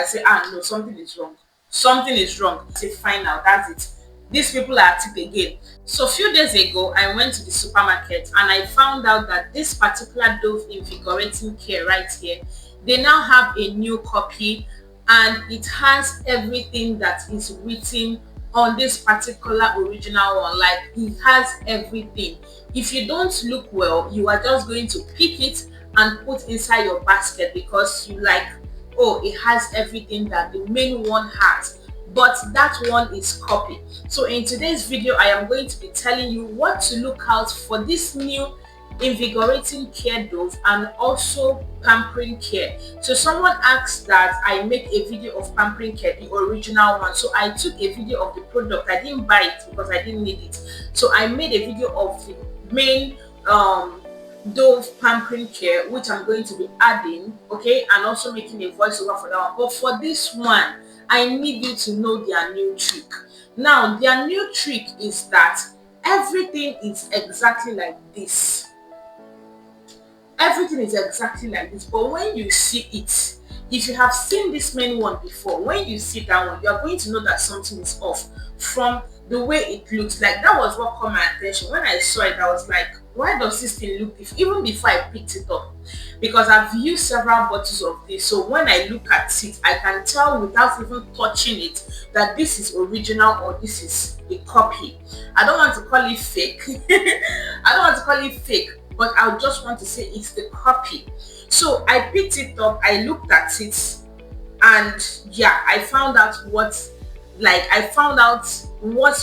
I say, ah no, something is wrong. Something is wrong. I say, fine now, that's it. These people are at it again. So a few days ago, I went to the supermarket and I found out that this particular Dove Invigorating Care right here, they now have a new copy and it has everything that is written on this particular original one. Like, it has everything. If you don't look well, you are just going to pick it and put inside your basket because you like, oh, it has everything that the main one has, but that one is copy. So in today's video, I am going to be telling you what to look out for this new Invigorating Care Dove and also Pampering Care. So someone asked that I make a video of Pampering Care, the original one. So I took a video of the product. I didn't buy it because I didn't need it. So I made a video of the main Dove Pampering Care, which I'm going to be adding, okay, and also making a voiceover for that one. But for this one, I need you to know their new trick. Now, their new trick is that everything is exactly like this. Everything is exactly like this, but when you see it, if you have seen this main one before, when you see that one, you are going to know that something is off from the way it looks. Like, that was what caught my attention. When I saw it, I was like, why does this thing look different? Even before I picked it up, because I've used several bottles of this, so when I look at it, I can tell without even touching it that this is original or this is a copy. I don't want to call it fake. I don't want to call it fake, but I just want to say it's the copy. So I picked it up, I looked at it, and yeah, I found out what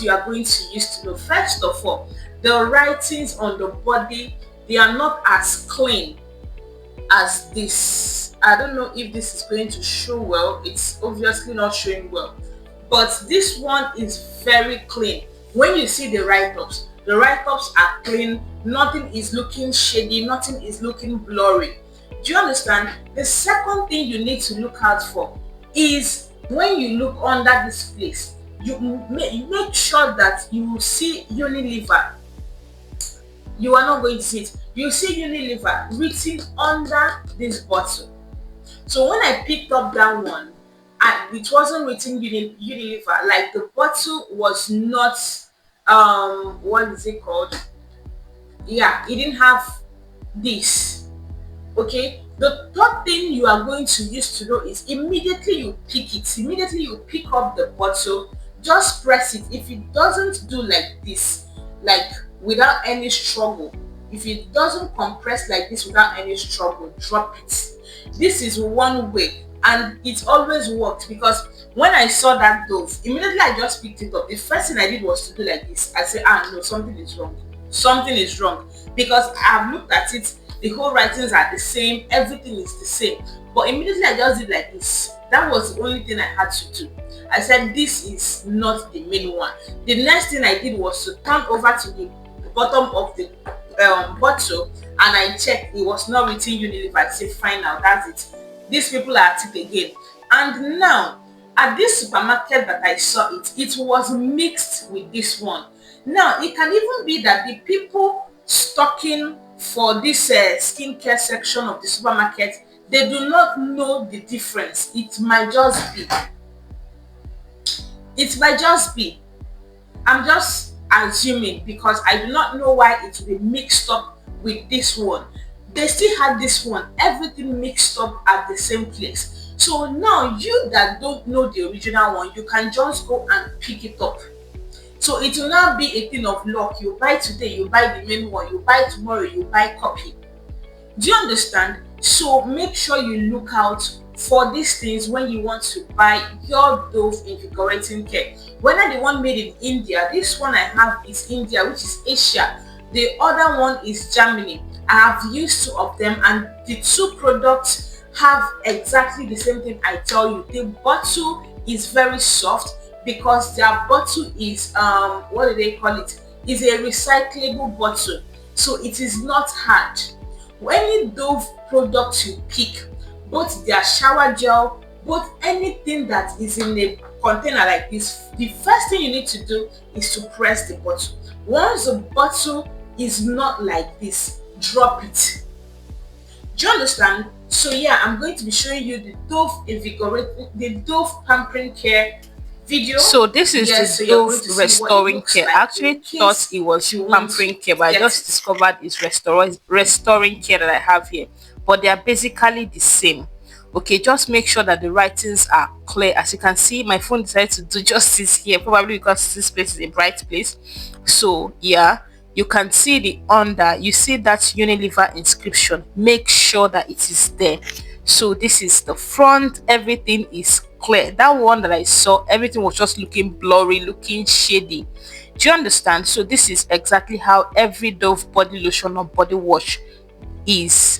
you are going to use to know. First of all, the writings on the body, they are not as clean as this. I don't know if this is going to show well. It's obviously not showing well, but this one is very clean. When you see the write-ups, the write-ups are clean. Nothing is looking shady, nothing is looking blurry. Do you understand? The second thing you need to look out for is when you look under this place, you make sure that you see Unilever. You are not going to see it. You see Unilever written under this bottle. So when I picked up that one, and it wasn't written Unilever, like the bottle was not what is it called? Yeah, it didn't have this. Okay, the third thing you are going to use to know is immediately you pick it, immediately you pick up the bottle, just press it. If it doesn't do like this, like without any struggle, if it doesn't compress like this without any struggle, drop it. This is one way, and it always worked, because when I saw that Dove, immediately I just picked it up. The first thing I did was to do like this. I said, ah no, something is wrong. Something is wrong, because I have looked at it, the whole writings are the same, everything is the same. But immediately I just did like this. That was the only thing I had to do. I said, this is not the main one. The next thing I did was to turn over to the bottom of the bottle, and I checked, it was not written Unilever. I said, fine now, that's it. These people are at it again. And now, at this supermarket that I saw it, it was mixed with this one. Now, it can even be that the people stocking for this skincare section of the supermarket, they do not know the difference. It might just be. It might just be. I'm just assuming, because I do not know why it will be mixed up with this one. They still had this one, everything mixed up at the same place. So now, you that don't know the original one, you can just go and pick it up. So it will not be a thing of luck. You buy today, you buy the main one, you buy tomorrow, you buy copy. Do you understand? So make sure you look out for these things when you want to buy your Dove Invigorating Care. Whether the one made in India, this one I have is India, which is Asia. The other one is Germany. I have used two of them, and the two products have exactly the same thing I tell you. The bottle is very soft, because their bottle is what do they call it? Is a recyclable bottle, so it is not hard. Any Dove product you pick, both their shower gel, both anything that is in a container like this, the first thing you need to do is to press the bottle. Once the bottle is not like this, drop it. Do you understand? So yeah, I'm going to be showing you the Dove invigorating, the Dove pampering care video. So this is the Yes, so you're going Dove to see what it restoring looks care. I like in actually thought case it was you want to pampering care, but I get just it. discovered it's restoring care that I have here. But they are basically the same. Okay, just make sure that the writings are clear. As you can see, my phone decided to do justice here, probably because this place is a bright place. So yeah, you can see the under, you see that Unilever inscription. Make sure that it is there. So this is the front, everything is clear. That one that I saw, everything was just looking blurry, looking shady. Do you understand? So this is exactly how every Dove body lotion or body wash is.